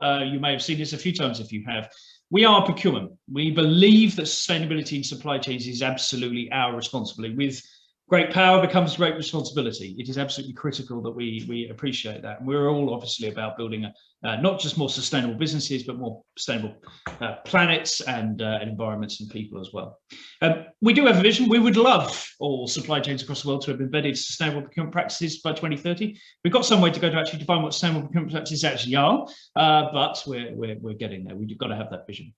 You may have seen this a few times if you have. We are procurement. We believe that sustainability in supply chains is absolutely our responsibility. With great power becomes great responsibility. It is absolutely critical that we appreciate that. And we're all obviously about building not just more sustainable businesses, but more sustainable planets and environments and people as well. We do have a vision. We would love all supply chains across the world to have embedded sustainable procurement practices by 2030. We've got some way to go to actually define what sustainable procurement practices actually are, but we're getting there. We've got to have that vision.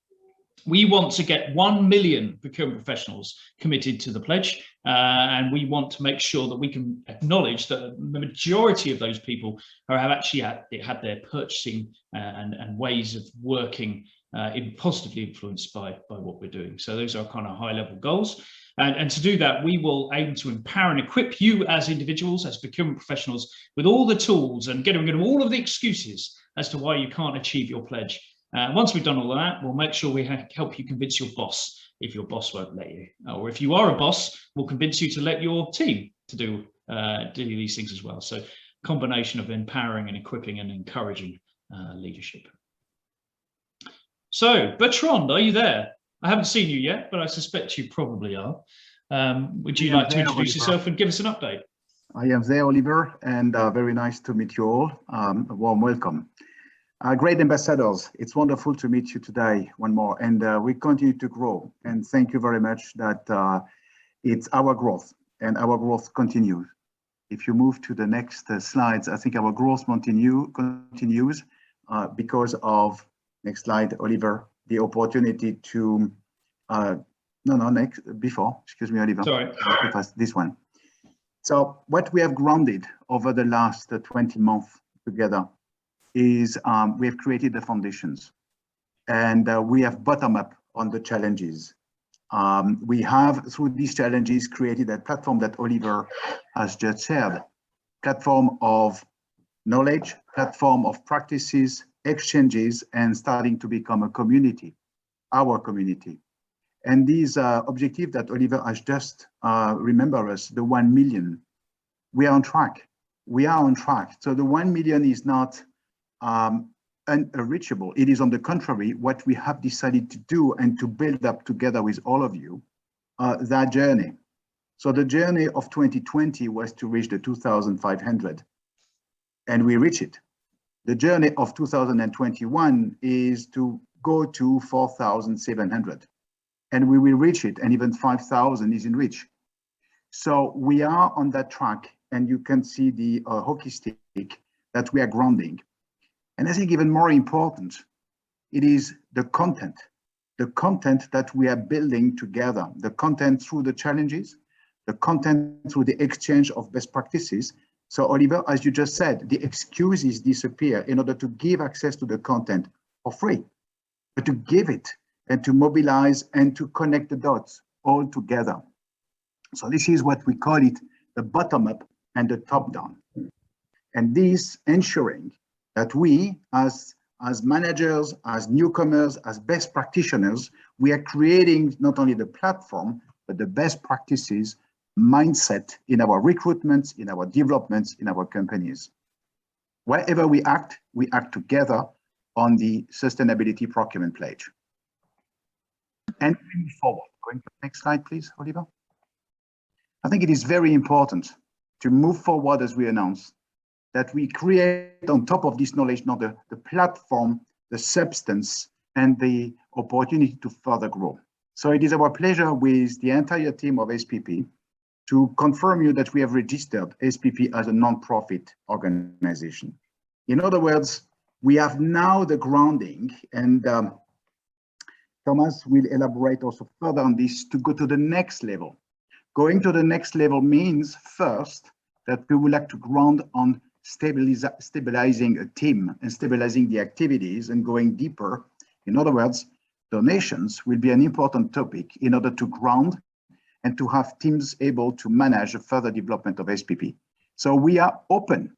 We want to get 1 million procurement professionals committed to the pledge, and we want to make sure that we can acknowledge that the majority of those people have actually had their purchasing and ways of working positively influenced by what we're doing. So those are kind of high-level goals. And to do that, we will aim to empower and equip you as individuals, as procurement professionals, with all the tools and getting rid of all of the excuses as to why you can't achieve your pledge. Once we've done all of that, we'll make sure we help you convince your boss if your boss won't let you. Or if you are a boss, we'll convince you to let your team to do these things as well. So combination of empowering and equipping and encouraging leadership. So Bertrand, are you there? I haven't seen you yet, but I suspect you probably are. Would you like to introduce yourself and give us an update? I am there, Oliver, and very nice to meet you all. A warm welcome. Great ambassadors, it's wonderful to meet you today one more, and we continue to grow. And thank you very much that it's our growth, and our growth continues. If you move to the next slides, I think our growth continues because of, next slide, Oliver, the opportunity to, excuse me, Oliver. Sorry. This one. So what we have grounded over the last 20 months together is we have created the foundations, and we have bottom up on the challenges. We have, through these challenges, created a platform that Oliver has just shared, platform of knowledge, platform of practices, exchanges, and starting to become a community, our community. And these objectives that Oliver has just remember us, the 1 million, we are on track. We are on track. So the 1 million is not unreachable. It is, on the contrary, what we have decided to do and to build up together with all of you, that journey. So the journey of 2020 was to reach the 2,500, and we reach it. The journey of 2021 is to go to 4,700, and we will reach it, and even 5,000 is in reach. So we are on that track, and you can see the hockey stick that we are grounding. And I think even more important, it is the content that we are building together, the content through the challenges, the content through the exchange of best practices. So Oliver, as you just said, the excuses disappear in order to give access to the content for free, but to give it and to mobilize and to connect the dots all together. So this is what we call it, the bottom up and the top down. And this ensuring that we, as managers, as newcomers, as best practitioners, we are creating not only the platform, but the best practices mindset in our recruitments, in our developments, in our companies. Wherever we act together on the sustainability procurement pledge. And moving forward, going to the next slide, please, Oliver. I think it is very important to move forward as we announced, that we create on top of this knowledge, not the platform, the substance, and the opportunity to further grow. So it is our pleasure with the entire team of SPP to confirm you that we have registered SPP as a non-profit organization. In other words, we have now the grounding, and Thomas will elaborate also further on this to go to the next level. Going to the next level means first that we would like to ground on stabilizing a team and stabilizing the activities and going deeper. In other words, donations will be an important topic in order to ground and to have teams able to manage the further development of SPP. So we are open.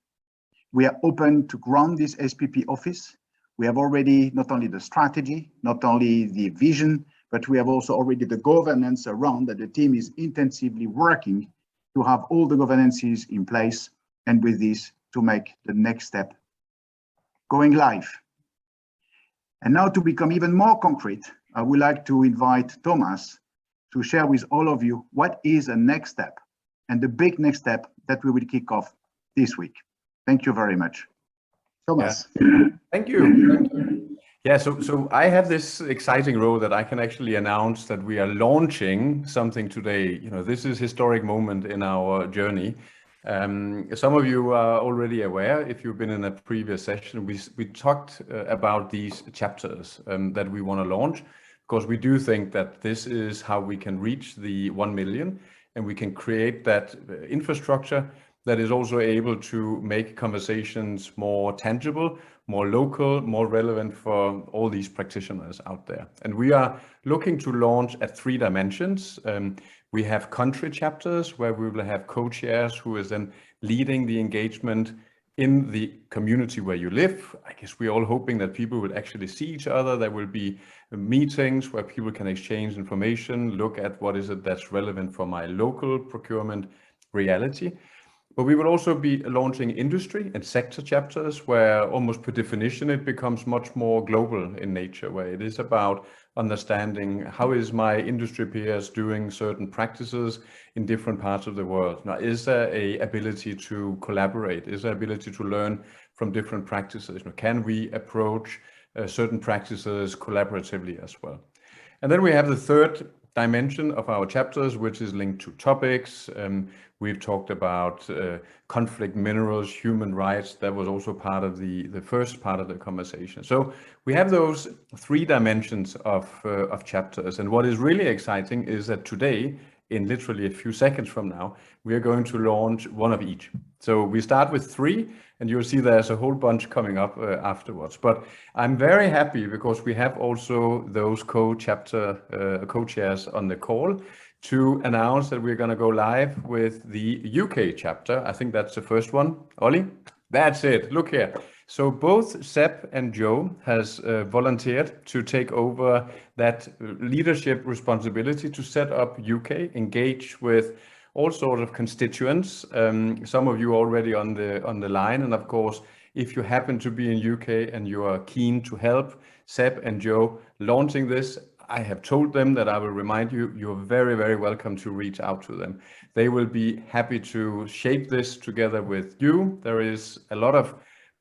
We are open to ground this SPP office. We have already not only the strategy, not only the vision, but we have also already the governance around that the team is intensively working to have all the governances in place, and with this to make the next step going live. And now to become even more concrete, I would like to invite Thomas to share with all of you what is a next step and the big next step that we will kick off this week. Thank you very much. Thomas. Yeah. Thank you. Yeah, so I have this exciting role that I can actually announce that we are launching something today. You know, this is a historic moment in our journey. Some of you are already aware, if you've been in a previous session, we talked about these chapters that we want to launch, because we do think that this is how we can reach the 1 million, and we can create that infrastructure that is also able to make conversations more tangible, more local, more relevant for all these practitioners out there. And we are looking to launch at 3 dimensions. We have country chapters where we will have co-chairs who is then leading the engagement in the community where you live. I guess we're all hoping that people will actually see each other. There will be meetings where people can exchange information, look at what is it that's relevant for my local procurement reality. But we will also be launching industry and sector chapters where almost per definition it becomes much more global in nature, where it is about understanding how is my industry peers doing certain practices in different parts of the world. Now, is there a ability to collaborate? Is there ability to learn from different practices? Can we approach certain practices collaboratively as well? And then we have the third dimension of our chapters, which is linked to topics. We've talked about conflict minerals, human rights. That was also part of the first part of the conversation. So we have those 3 dimensions of chapters. And what is really exciting is that today, in literally a few seconds from now, we are going to launch 1 of each. So we start with 3, and you'll see there's a whole bunch coming up afterwards. But I'm very happy because we have also those co-chairs on the call to announce that we're going to go live with the UK chapter. I think that's the first one. Ollie? That's it. Look here. So both Sept and Joe has volunteered to take over that leadership responsibility to set up UK, engage with all sorts of constituents. Some of you already on the line, and of course, if you happen to be in UK and you are keen to help Sept and Joe launching this, I have told them that I will remind you, you're very, very welcome to reach out to them. They will be happy to shape this together with you. There is a lot of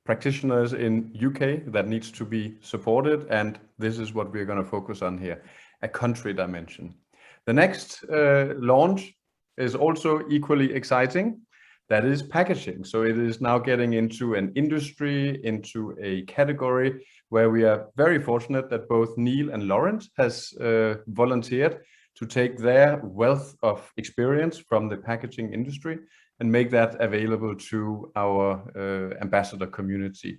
practitioners in UK that needs to be supported, and this is what we're going to focus on here, a country dimension. The next launch is also equally exciting. That is packaging. So it is now getting into an industry, into a category where we are very fortunate that both Neil and Laurent has volunteered to take their wealth of experience from the packaging industry and make that available to our ambassador community.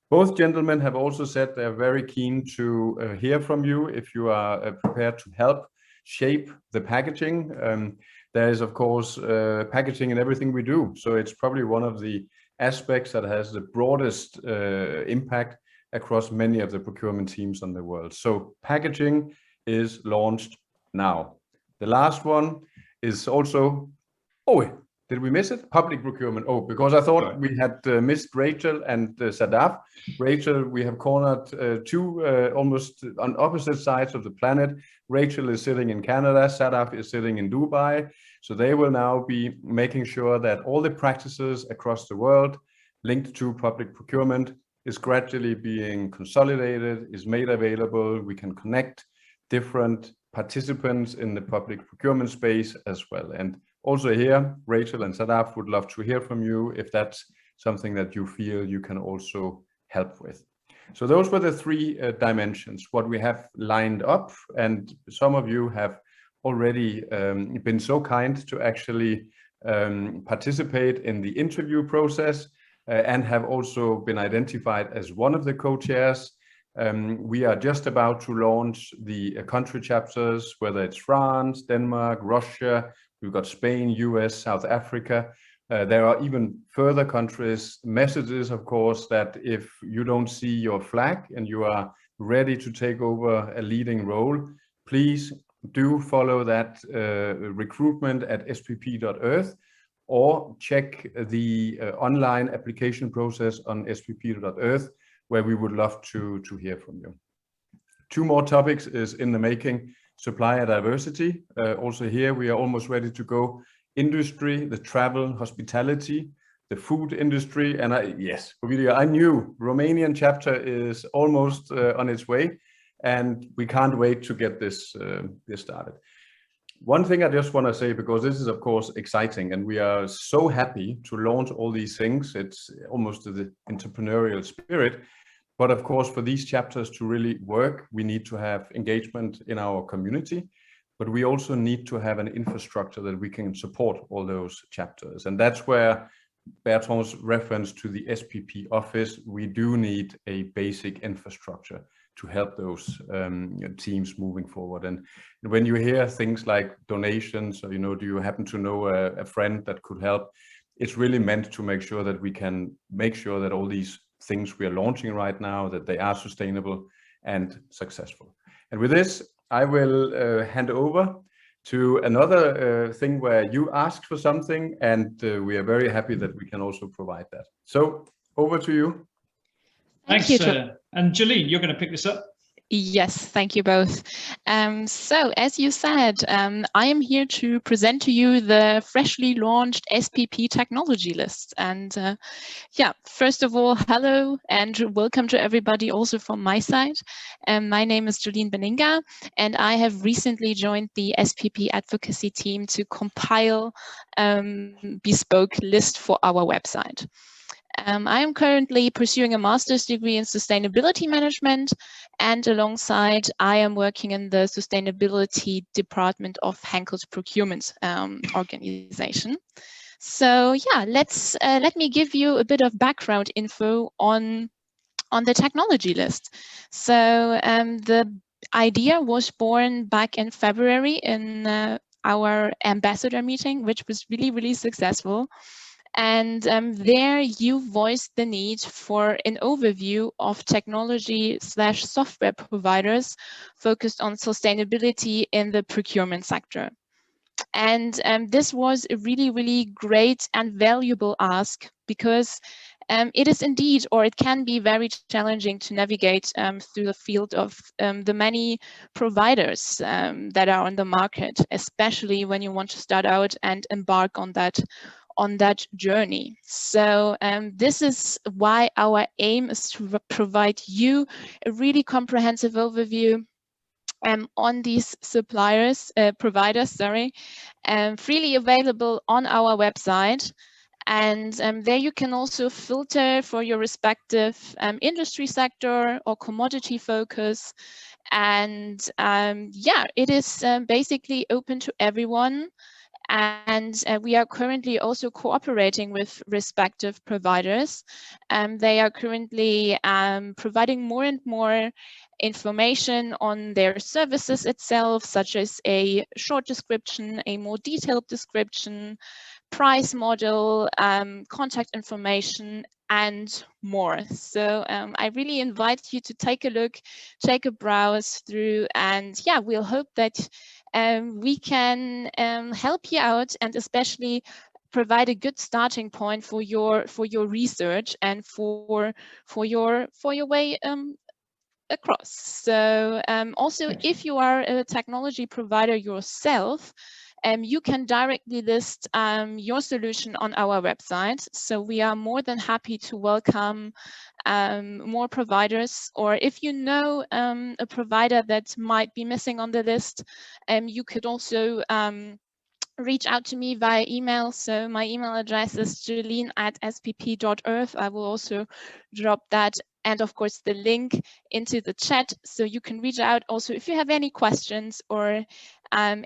Both gentlemen have also said they're very keen to hear from you if you are prepared to help shape the packaging. There is, of course, packaging in everything we do. So it's probably one of the aspects that has the broadest impact across many of the procurement teams in the world. So packaging is launched now. The last one is also, did we miss it? Public procurement. Oh, because I thought we had missed Rachel and Sadaf. Rachel, we have cornered 2 almost on opposite sides of the planet. Rachel is sitting in Canada, Sadaf is sitting in Dubai. So they will now be making sure that all the practices across the world linked to public procurement is gradually being consolidated, is made available. We can connect different participants in the public procurement space as well. And also here, Rachel and Sadaf would love to hear from you if that's something that you feel you can also help with. So those were the 3 dimensions, what we have lined up. And some of you have already been so kind to actually participate in the interview process and have also been identified as one of the co-chairs. We are just about to launch the country chapters, whether it's France, Denmark, Russia. We've got Spain, US, South Africa. There are even further countries. Messages, of course, that if you don't see your flag and you are ready to take over a leading role, please do follow that recruitment at spp.earth or check the online application process on spp.earth, where we would love to hear from you. 2 more topics is in the making: supplier diversity. Also here we are almost ready to go. Industry, the travel, hospitality, the food industry, and yes, Ovidio, I knew Romanian chapter is almost on its way, and we can't wait to get this started. One thing I just want to say, because this is of course exciting, and we are so happy to launch all these things. It's almost the entrepreneurial spirit, but of course for these chapters to really work, we need to have engagement in our community. But we also need to have an infrastructure that we can support all those chapters. And that's where Bertrand's reference to the SPP office, we do need a basic infrastructure to help those teams moving forward. And when you hear things like donations, or, do you happen to know a friend that could help? It's really meant to make sure that we can make sure that all these things we are launching right now, that they are sustainable and successful. And with this, I will hand over to another thing where you asked for something, and we are very happy that we can also provide that. So over to you. Thanks. And Jolene, you're going to pick this up. Yes, thank you both. So as you said, I am here to present to you the freshly launched SPP technology list. And yeah, first of all, hello and welcome to everybody also from my side. My name is Jolene Beninga, and I have recently joined the SPP advocacy team to compile bespoke list for our website. I am currently pursuing a master's degree in sustainability management, and alongside I am working in the sustainability department of Henkel's Procurement organization. So yeah, let me give you a bit of background info on the technology list. So the idea was born back in February in our ambassador meeting, which was really successful. And there you voiced the need for an overview of technology/software providers focused on sustainability in the procurement sector. And this was a really great and valuable ask, because it is indeed, or it can be very challenging to navigate through the field of the many providers that are on the market, especially when you want to start out and embark on that journey. So this is why our aim is to provide you a really comprehensive overview on these providers, freely available on our website. And there you can also filter for your respective industry sector or commodity focus. And yeah, it is basically open to everyone. And we are currently also cooperating with respective providers. They are currently providing more and more information on their services itself, such as a short description, a more detailed description, price model, contact information, and more. So I really invite you to take a look, take a browse through, and yeah, we'll hope that we can help you out, and especially provide a good starting point for your research and for your way across. So also, if you are a technology provider yourself, you can directly list your solution on our website. So we are more than happy to welcome more providers, or if you know a provider that might be missing on the list, you could also reach out to me via email. So my email address is jolene@spp.earth. I will also drop that, and of course the link, into the chat, so you can reach out also if you have any questions or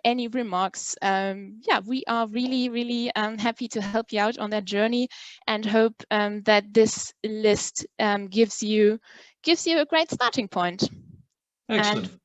any remarks. Yeah, we are really happy to help you out on that journey, and hope that this list gives you a great starting point. Excellent. And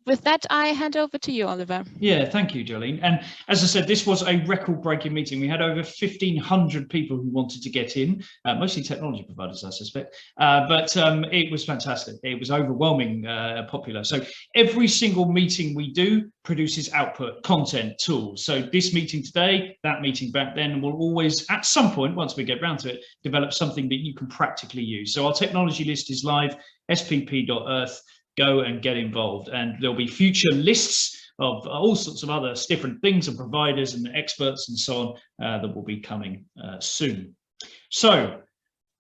with that, I hand over to you, Oliver. Yeah, thank you, Jolene. And as I said, this was a record-breaking meeting. We had over 1,500 people who wanted to get in, mostly technology providers, I suspect. But it was fantastic. It was overwhelming popular. So every single meeting we do produces output, content, tools. So this meeting today, that meeting back then, will always, at some point, once we get around to it, develop something that you can practically use. So our technology list is live, spp.earth. go and get involved. And there'll be future lists of all sorts of other different things and providers and experts and so on that will be coming soon. So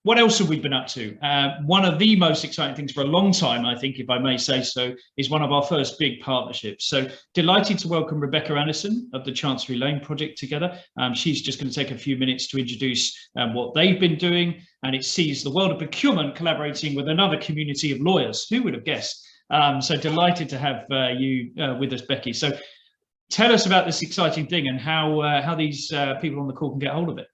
what else have we been up to? One of the most exciting things for a long time, I think, if I may say so, is one of our first big partnerships. So delighted to welcome Rebecca Anderson of the Chancery Lane Project together. She's just going to take a few minutes to introduce what they've been doing, and it sees the world of procurement collaborating with another community of lawyers. Who would have guessed? So delighted to have you with us, Becky. So tell us about this exciting thing and how these people on the call can get hold of it.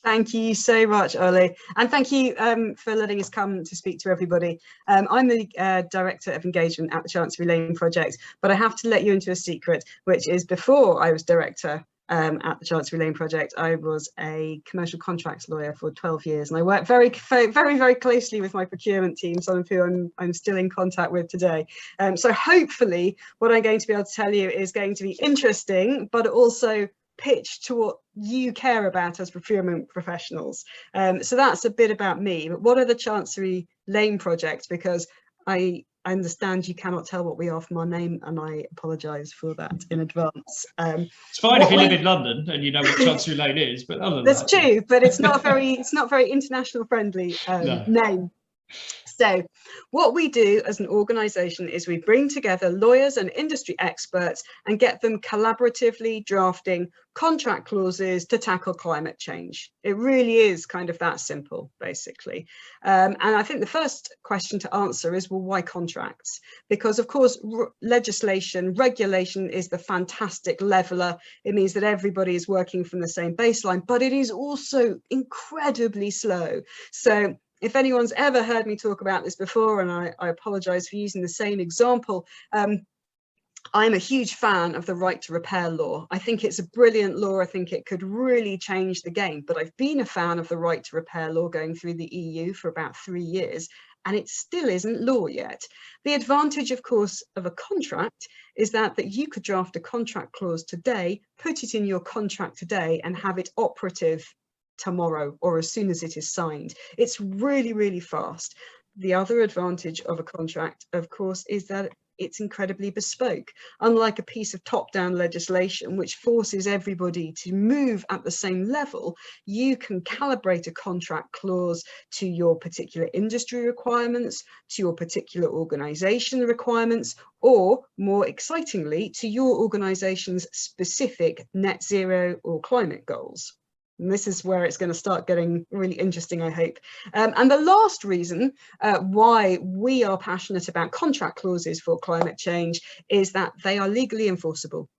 Thank you so much, Ollie, and thank you for letting us come to speak to everybody. I'm the Director of Engagement at the Chancery Lane Project, but I have to let you into a secret, which is before I was Director at the Chancery Lane Project, I was a commercial contracts lawyer for 12 years, and I worked very closely with my procurement team, some of who I'm still in contact with today. So hopefully what I'm going to be able to tell you is going to be interesting, but also pitch to what you care about as procurement professionals. So that's a bit about me, but what are the Chancery Lane Project? Because I understand you cannot tell what we are from our name, and I apologise for that in advance. It's fine if you live in London and you know what Chancery Lane is, but other than that's that, true, but it's not very international friendly No. name. So what we do as an organisation is we bring together lawyers and industry experts and get them collaboratively drafting contract clauses to tackle climate change. It really is kind of that simple, basically. And I think the first question to answer is, well, why contracts? Because, of course, legislation, regulation is the fantastic leveler. It means that everybody is working from the same baseline, but it is also incredibly slow. So if anyone's ever heard me talk about this before, and I apologise for using the same example, I'm a huge fan of the right to repair law. I think it's a brilliant law. I think it could really change the game. But I've been a fan of the right to repair law going through the EU for about 3 years, and it still isn't law yet. The advantage, of course, of a contract is that you could draft a contract clause today, put it in your contract today, and have it operative tomorrow or as soon as it is signed. It's really, really fast. The other advantage of a contract, of course, is that it's incredibly bespoke. Unlike a piece of top-down legislation, which forces everybody to move at the same level, you can calibrate a contract clause to your particular industry requirements, to your particular organisation requirements, or more excitingly, to your organisation's specific net zero or climate goals. And this is where it's going to start getting really interesting, I hope. And the last reason why we are passionate about contract clauses for climate change is that they are legally enforceable.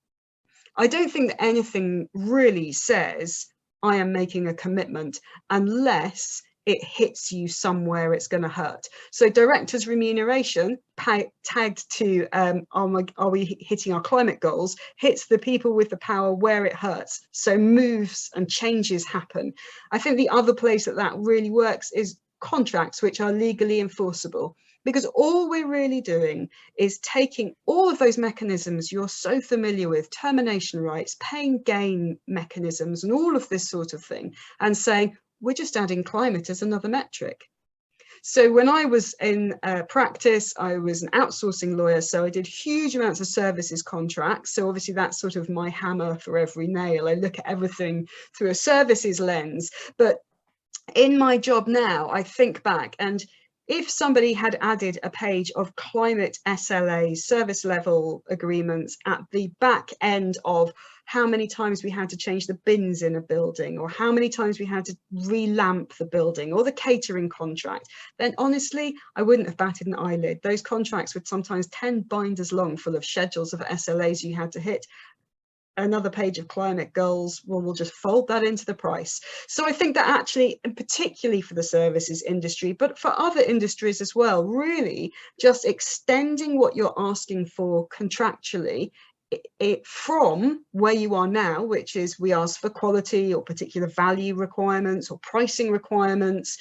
I don't think that anything really says I am making a commitment unless it hits you somewhere it's going to hurt. So directors' remuneration tagged to are we hitting our climate goals hits the people with the power where it hurts. So moves and changes happen. I think the other place that really works is contracts, which are legally enforceable, because all we're really doing is taking all of those mechanisms you're so familiar with, termination rights, paying gain mechanisms, and all of this sort of thing, and saying, we're just adding climate as another metric. So when I was in practice, I was an outsourcing lawyer, so I did huge amounts of services contracts. So obviously that's sort of my hammer for every nail. I look at everything through a services lens. But in my job now, I think back, and if somebody had added a page of climate SLAs, service level agreements, at the back end of how many times we had to change the bins in a building, or how many times we had to relamp the building, or the catering contract, then honestly, I wouldn't have batted an eyelid. Those contracts were sometimes 10 binders long, full of schedules of SLAs you had to hit. Another page of climate goals, well, we'll just fold that into the price. So I think that actually, and particularly for the services industry, but for other industries as well, really just extending what you're asking for contractually from where you are now, which is we ask for quality or particular value requirements or pricing requirements,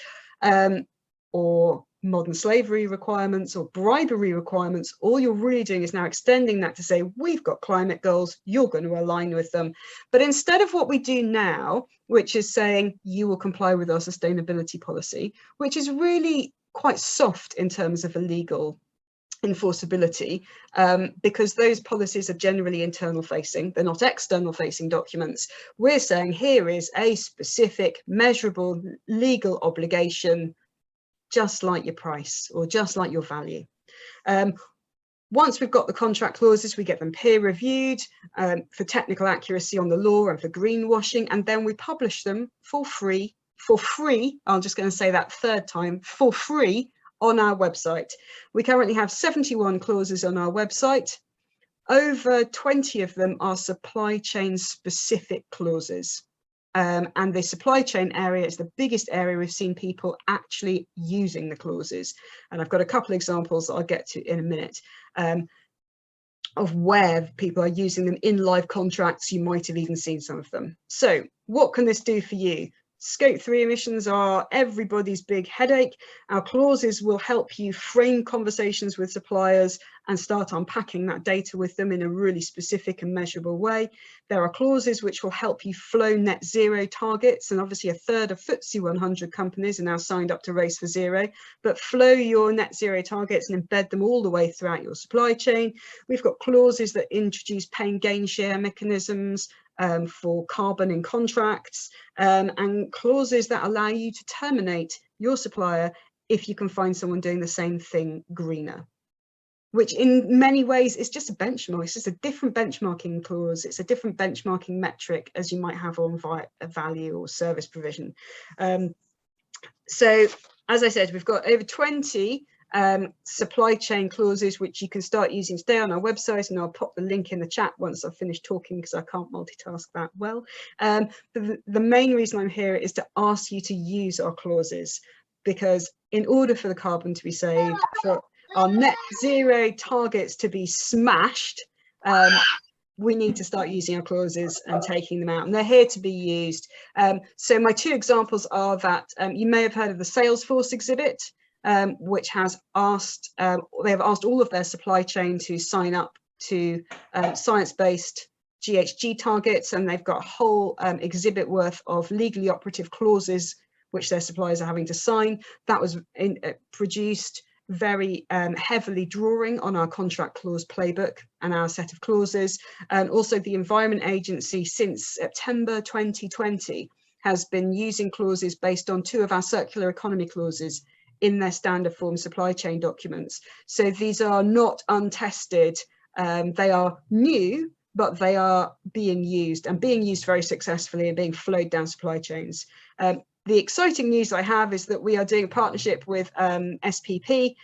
or modern slavery requirements or bribery requirements. All you're really doing is now extending that to say, we've got climate goals, you're going to align with them. But instead of what we do now, which is saying you will comply with our sustainability policy, which is really quite soft in terms of a legal enforceability, because those policies are generally internal facing, they're not external facing documents. We're saying here is a specific measurable legal obligation, just like your price or just like your value. Once we've got the contract clauses, we get them peer reviewed for technical accuracy on the law and for greenwashing, and then we publish them for free, I'm just going to say that third time, for free on our website. We currently have 71 clauses on our website. Over 20 of them are supply chain specific clauses. And the supply chain area is the biggest area we've seen people actually using the clauses. And I've got a couple of examples that I'll get to in a minute of where people are using them in live contracts. You might have even seen some of them. So what can this do for you? Scope 3 emissions are everybody's big headache. Our clauses will help you frame conversations with suppliers and start unpacking that data with them in a really specific and measurable way. There are clauses which will help you flow net zero targets, and obviously a third of FTSE 100 companies are now signed up to Race for Zero, but flow your net zero targets and embed them all the way throughout your supply chain. We've got clauses that introduce pay and gain share mechanisms for carbon in contracts, and clauses that allow you to terminate your supplier if you can find someone doing the same thing greener, which in many ways is just a benchmark. It's just a different benchmarking clause. It's a different benchmarking metric as you might have on value or service provision. So as I said, we've got over 20 supply chain clauses which you can start using today on our website, and I'll pop the link in the chat once I've finished talking because I can't multitask that well. The main reason I'm here is to ask you to use our clauses, because in order for the carbon to be saved, for our net zero targets to be smashed, we need to start using our clauses and taking them out, and they're here to be used. So my two examples are that you may have heard of the Salesforce exhibit, which has asked, they have asked all of their supply chain to sign up to science-based GHG targets, and they've got a whole exhibit worth of legally operative clauses which their suppliers are having to sign. That was produced very heavily drawing on our contract clause playbook and our set of clauses. And also the Environment Agency since September 2020 has been using clauses based on two of our circular economy clauses in their standard form supply chain documents. So these are not untested, they are new, but they are being used and being used very successfully and being flowed down supply chains. The exciting news I have is that we are doing a partnership with SPP.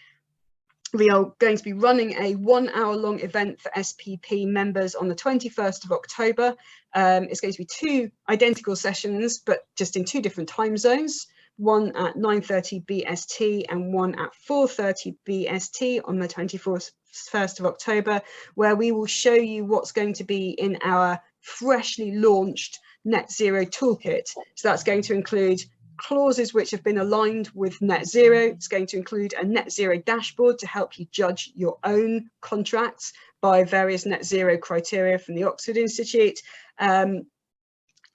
We are going to be running a 1 hour long event for SPP members on the 21st of October. It's going to be two identical sessions, but just in two different time zones. One at 9:30 BST and one at 4:30 BST on the 21st of October, where we will show you what's going to be in our freshly launched net zero toolkit. So that's going to include clauses which have been aligned with net zero. It's going to include a net zero dashboard to help you judge your own contracts by various net zero criteria from the Oxford Institute, and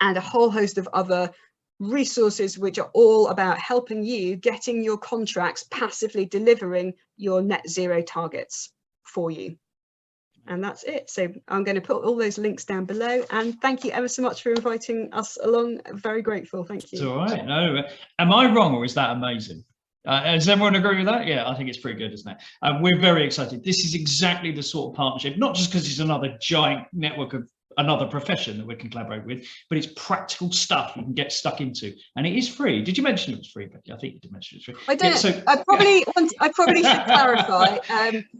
a whole host of other resources which are all about helping you getting your contracts passively delivering your net zero targets for you. And that's it. So I'm going to put all those links down below, and thank you ever so much for inviting us along. Very grateful. Thank you. It's all right. No, am I wrong, or is that amazing? Does everyone agree with that? Yeah, I think it's pretty good, isn't it? We're very excited. This is exactly the sort of partnership, not just because it's another giant network of another profession that we can collaborate with, but it's practical stuff you can get stuck into, and it is free. Did you mention it was free, Becky? I think you did mention it was free. I don't. Yeah, so, I probably should clarify.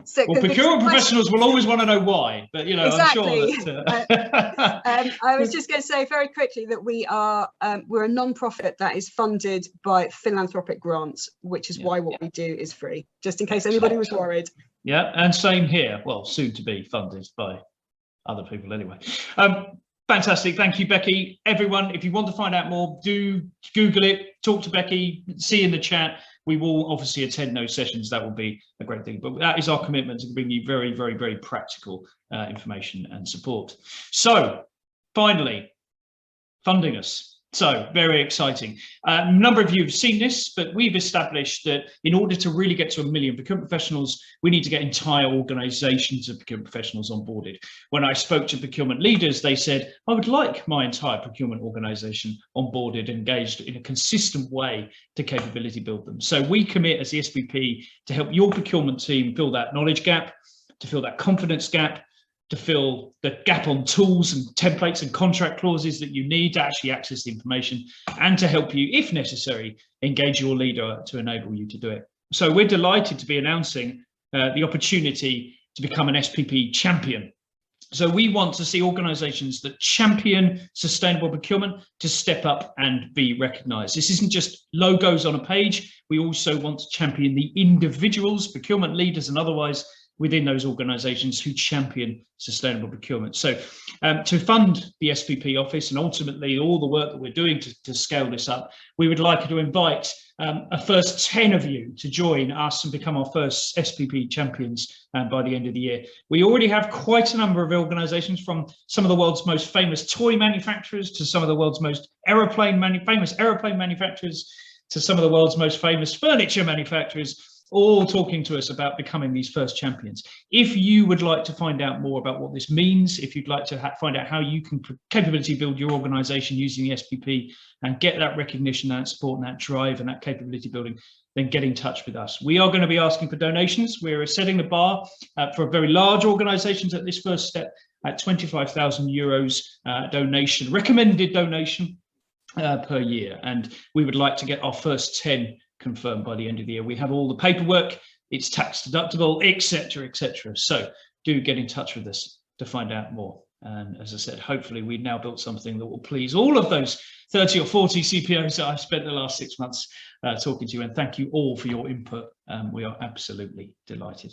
So, well, procurement professionals will always want to know why, but you know, exactly. I'm sure that. I was just going to say very quickly that we are we're a non-profit that is funded by philanthropic grants, which is why what we do is free. Just in case anybody was worried. Yeah, and same here. Well, soon to be funded by other people anyway. Fantastic. Thank you, Becky. Everyone, if you want to find out more, do Google it, talk to Becky, see in the chat. We will obviously attend those sessions. That will be a great thing. But that is our commitment to bring you very, very, very practical information and support. So finally, funding us. So very exciting. A number of you have seen this, but we've established that in order to really get to 1 million procurement professionals, we need to get entire organizations of procurement professionals onboarded. When I spoke to procurement leaders, they said, I would like my entire procurement organization onboarded, engaged in a consistent way to capability build them. So we commit as the SPP to help your procurement team fill that knowledge gap, to fill that confidence gap, to fill the gap on tools and templates and contract clauses that you need to actually access the information, and to help you, if necessary, engage your leader to enable you to do it. So we're delighted to be announcing the opportunity to become an SPP champion. So we want to see organizations that champion sustainable procurement to step up and be recognized. This isn't just logos on a page. We also want to champion the individuals, procurement leaders and otherwise, within those organizations who champion sustainable procurement. So to fund the SPP office and ultimately all the work that we're doing to scale this up, we would like to invite a first 10 of you to join us and become our first SPP champions by the end of the year. We already have quite a number of organizations, from some of the world's most famous toy manufacturers to some of the world's most famous aeroplane manufacturers to some of the world's most famous furniture manufacturers, all talking to us about becoming these first champions. If you would like to find out more about what this means, if you'd like to find out how you can capability build your organization using the SPP and get that recognition, that support, and that drive and that capability building, then get in touch with us. We are going to be asking for donations. We're setting the bar for very large organizations at this first step at €25,000 donation, recommended donation per year. And we would like to get our first 10 confirmed by the end of the year. We have all the paperwork, it's tax deductible, etc., etc. So do get in touch with us to find out more. And as I said, hopefully we've now built something that will please all of those 30 or 40 CPOs that I've spent the last 6 months talking to you. And thank you all for your input. We are absolutely delighted.